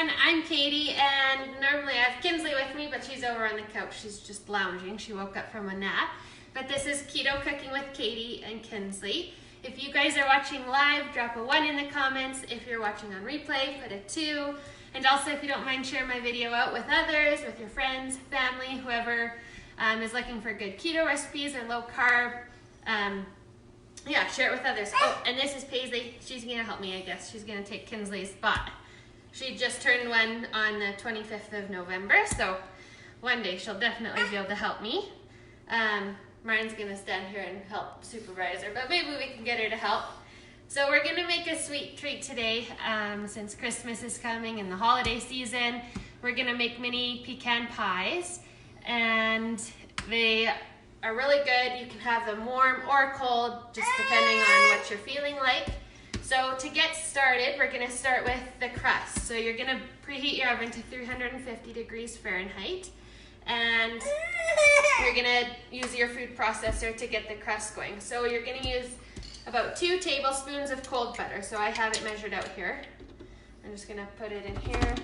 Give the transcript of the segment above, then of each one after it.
everyone, I'm Katie, and normally I have Kinsley with me, but she's over on the couch. She's just lounging. She woke up from a nap. But this is Keto Cooking with Katie and Kinsley. If you guys are watching live, drop a 1 in the comments. If you're watching on replay, put a 2. And also, if you don't mind, share my video out with others, with your friends, family, whoever is looking for good keto recipes or low carb. Yeah, share it with others. Oh, and this is Paisley. She's gonna help me, I guess. She's gonna take Kinsley's spot. She just turned 1 on the 25th of November, so one day she'll definitely be able to help me. Marian's gonna stand here and help supervise her, but maybe we can get her to help. So we're gonna make a sweet treat today, since Christmas is coming and the holiday season. We're gonna make mini pecan pies, and they are really good. You can have them warm or cold, just depending on what you're feeling like. So to get started, we're gonna start with the crust. So you're gonna preheat your oven to 350 degrees Fahrenheit, and you're gonna use your food processor to get the crust going. So you're gonna use about 2 tablespoons of cold butter. So I have it measured out here. I'm just gonna put it in here.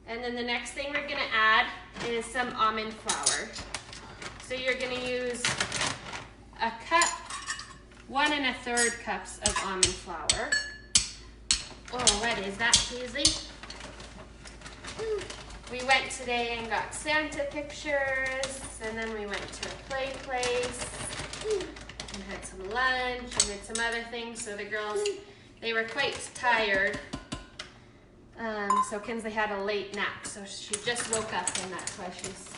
And then the next thing we're gonna add is some almond flour. So you're gonna use a cup, 1 1/3 cups of almond flour. Oh, what is that, Paisley? We went today and got Santa pictures, and then we went to a play place and had some lunch and did some other things. So the girls, they were quite tired. So Kinsley had a late nap, so she just woke up, and that's why she's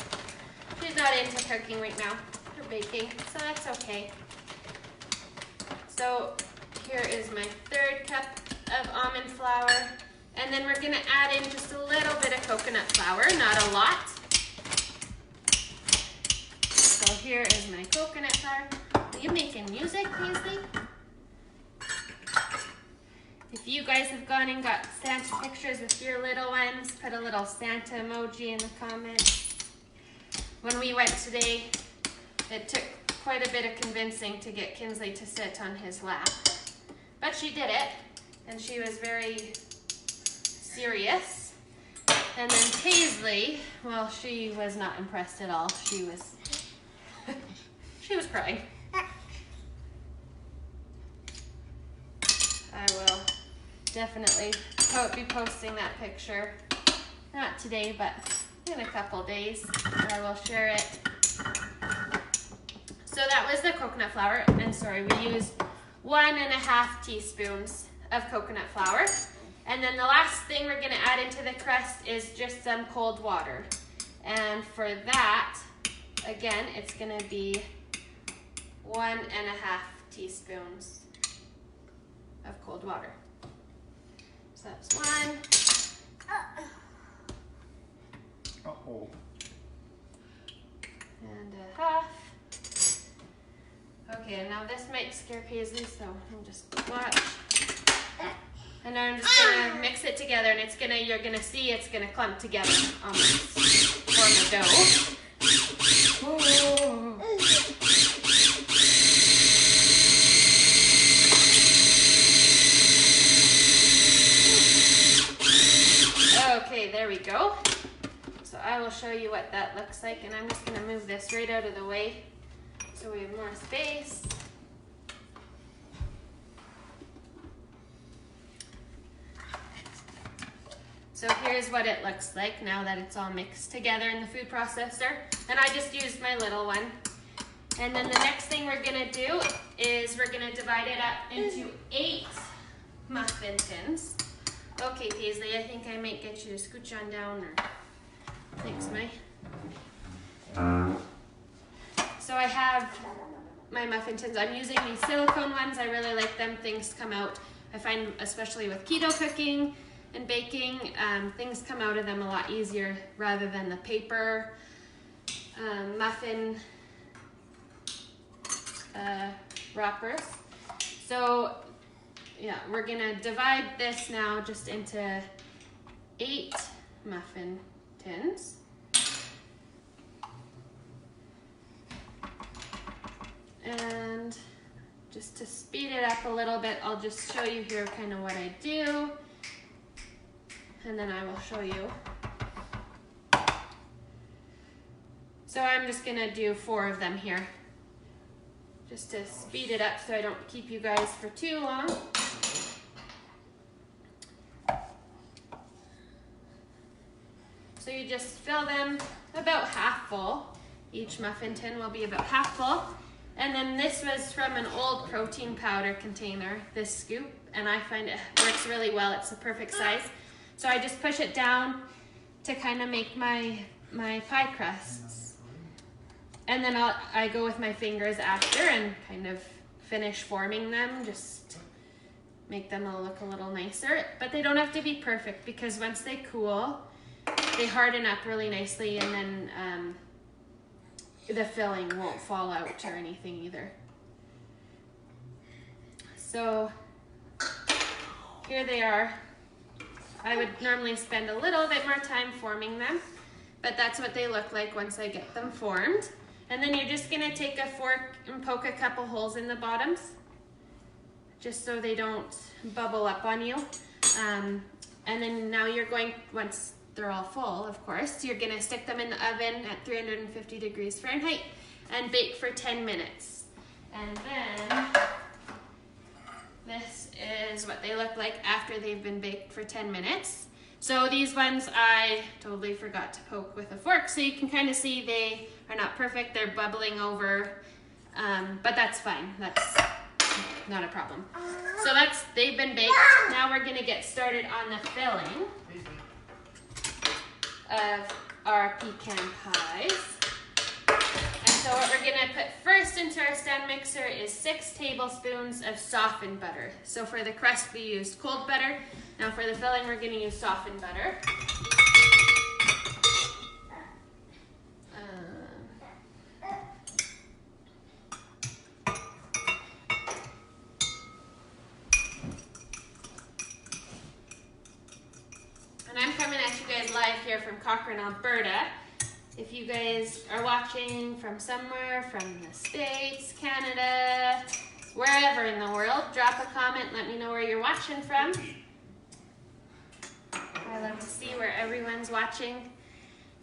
not into cooking right now, or baking, so that's okay. So here is my 3rd cup of almond flour, and then we're gonna add in just a little bit of coconut flour, not a lot. So here is my coconut flour. Are you making music, Kinsley? If you guys have gone and got Santa pictures with your little ones, put a little Santa emoji in the comments. When we went today, it took quite a bit of convincing to get Kinsley to sit on his lap. But she did it, and she was very serious. And then Paisley, well, she was not impressed at all. She was crying. I will definitely be posting that picture. Not today, but in a couple days, I will share it. So that was the coconut flour, and sorry, we used 1 1/2 teaspoons of coconut flour. And then the last thing we're gonna add into the crust is just some cold water. And for that, again, it's gonna be 1 1/2 teaspoons of cold water. So that's 1. Uh-oh. And 1/2. Okay, now this might scare Paisley, so I'm just watch. And now I'm just gonna mix it together, and you're gonna see it's gonna clump together almost, form a dough. Whoa. Okay, there we go. So I will show you what that looks like, and I'm just gonna move this right out of the way so we have more space. So here's what it looks like now that it's all mixed together in the food processor. And I just used my little one. And then the next thing we're gonna do is we're gonna divide it up into 8 muffin tins. Okay, Paisley, I think I might get you to scooch on down, or thanks, May. So I have my muffin tins. I'm using these silicone ones. I really like them. Things come out. I find, especially with keto cooking and baking, things come out of them a lot easier rather than the paper muffin wrappers. So yeah, we're gonna divide this now just into 8 muffin tins. And just to speed it up a little bit, I'll just show you here kind of what I do. and then I will show you. So I'm just gonna do 4 of them here, just to speed it up so I don't keep you guys for too long. So you just fill them about half full. Each muffin tin will be about half full. And then this was from an old protein powder container, this scoop, and I find it works really well. It's the perfect size. So I just push it down to kind of make my pie crusts. And then I go with my fingers after and kind of finish forming them, just make them all look a little nicer. But they don't have to be perfect, because once they cool, they harden up really nicely, and then the filling won't fall out or anything either. So here they are. I would normally spend a little bit more time forming them, but that's what they look like once I get them formed. And then you're just gonna take a fork and poke a couple holes in the bottoms, just so they don't bubble up on you. And then now you're going, once they're all full, of course, you're gonna stick them in the oven at 350 degrees Fahrenheit and bake for 10 minutes. And then this is what they look like after they've been baked for 10 minutes. So these ones I totally forgot to poke with a fork, so you can kind of see they are not perfect, they're bubbling over, but that's fine, that's not a problem. So they've been baked. Now we're gonna get started on the filling of our pecan pies. And so what we're gonna put first into our stand mixer is 6 tablespoons of softened butter. So for the crust we used cold butter. Now for the filling we're gonna use softened butter. And I'm coming at you guys live here from Cochrane, Alberta. If you guys are watching from somewhere, from the States, Canada, wherever in the world, drop a comment, let me know where you're watching from. I love to see where everyone's watching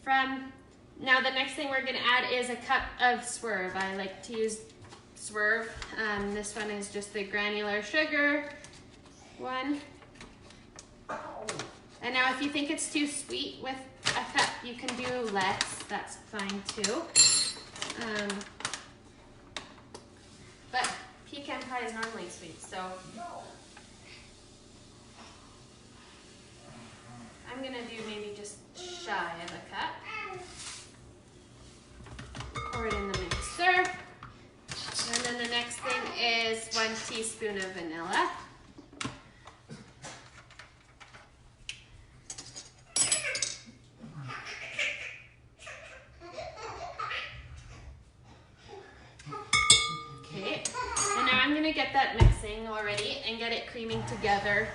from. Now the next thing we're gonna add is a cup of Swerve. I like to use Swerve. This one is just the granular sugar one. And now if you think it's too sweet with a cup, you can do less, that's fine too. But pecan pie is normally sweet, so I'm gonna do maybe just shy of a cup. Pour it in the mixer. And then the next thing is 1 teaspoon of vanilla. Okay, and now I'm gonna get that mixing already and get it creaming together.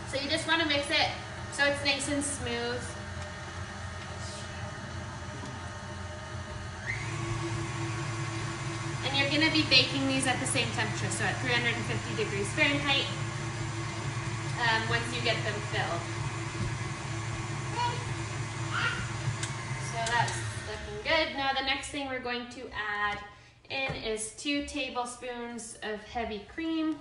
So you just wanna mix it so it's nice and smooth. And you're gonna be baking these at the same temperature, so at 350 degrees Fahrenheit, once you get them filled. So that's looking good. Now the next thing we're going to add in is 2 tablespoons of heavy cream.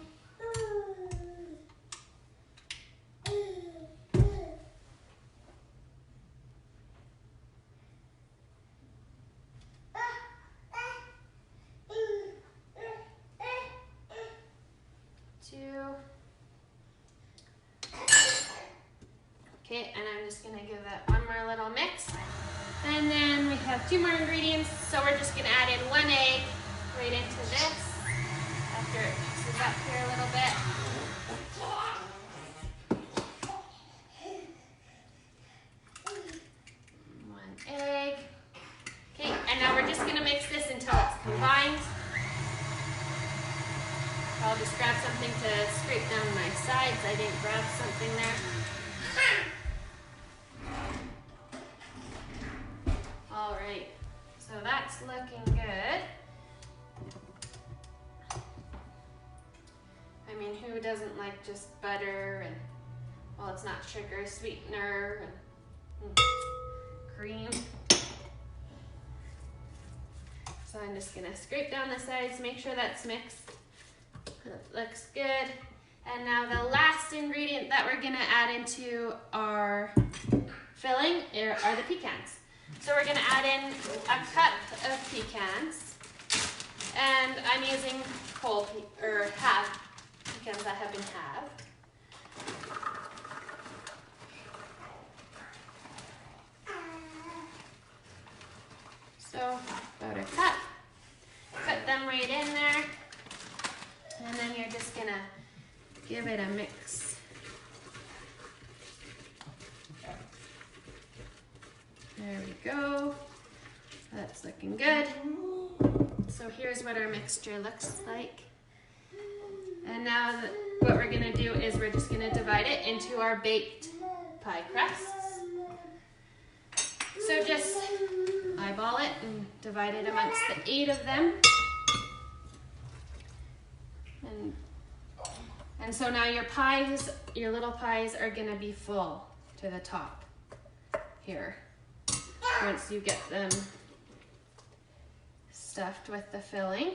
Okay, and I'm just gonna give that one more little mix. And then we have 2 more ingredients, so we're just gonna add in 1 egg right into this after it mixes up here a little bit. 1 egg. Okay, and now we're just gonna mix this until it's combined. I'll just grab something to scrape down my sides. I didn't grab something there. All right, so that's looking good. I mean, who doesn't like just butter and, well, it's not sugar, sweetener, and cream. So I'm just gonna scrape down the sides, make sure that's mixed. That looks good. And now the last ingredient that we're gonna add into our filling are the pecans. So we're gonna add in a cup of pecans. And I'm using whole half pecans that have been halved. So about a cup. Put them right in there. And then you're just gonna give it a mix. There we go. That's looking good. So here's what our mixture looks like. And now what we're gonna do is we're just gonna divide it into our baked pie crusts. So just eyeball it and divide it amongst the 8 of them. And so now your pies, your little pies are gonna be full to the top here. Once you get them stuffed with the filling.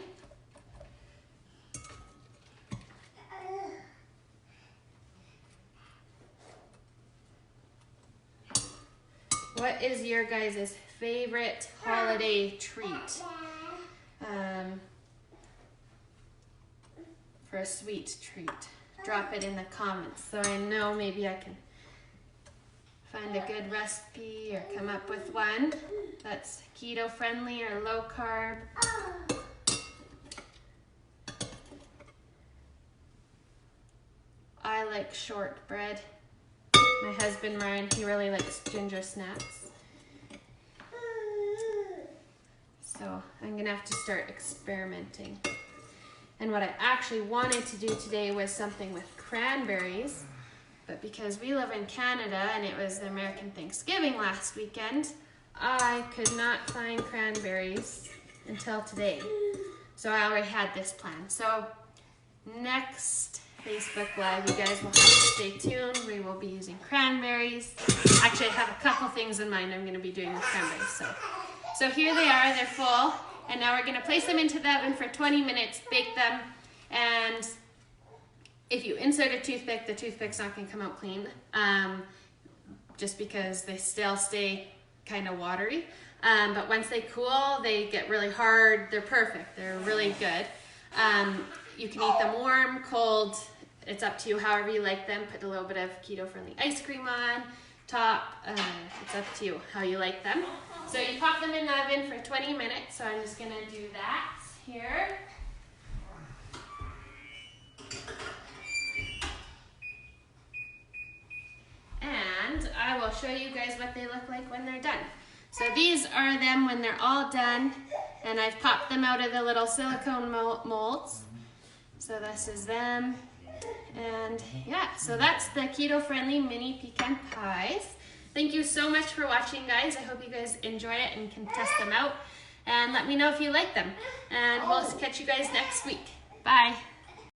What is your guys' favorite holiday treat? For a sweet treat. Drop it in the comments so I know maybe I can find a good recipe or come up with one that's keto friendly or low carb. I like shortbread. My husband Ryan, he really likes ginger snaps. So I'm gonna have to start experimenting. And what I actually wanted to do today was something with cranberries, but because we live in Canada and it was the American Thanksgiving last weekend, I could not find cranberries until today. So I already had this plan. So next Facebook Live, you guys will have to stay tuned. We will be using cranberries. Actually, I have a couple things in mind I'm gonna be doing with cranberries. So here they are, they're full. And now we're gonna place them into the oven for 20 minutes, bake them, and if you insert a toothpick, the toothpick's not gonna come out clean, just because they still stay kind of watery. But once they cool, they get really hard, they're perfect, they're really good. You can eat them warm, cold, it's up to you however you like them. Put a little bit of keto-friendly ice cream on top, it's up to you how you like them. So you pop them in the oven for 20 minutes, so I'm just gonna do that here. And I will show you guys what they look like when they're done. So these are them when they're all done, and I've popped them out of the little silicone molds. So this is them, and yeah, so that's the keto-friendly mini pecan pies. Thank you so much for watching, guys. I hope you guys enjoy it and can test them out. And let me know if you like them. And we'll catch you guys next week. Bye.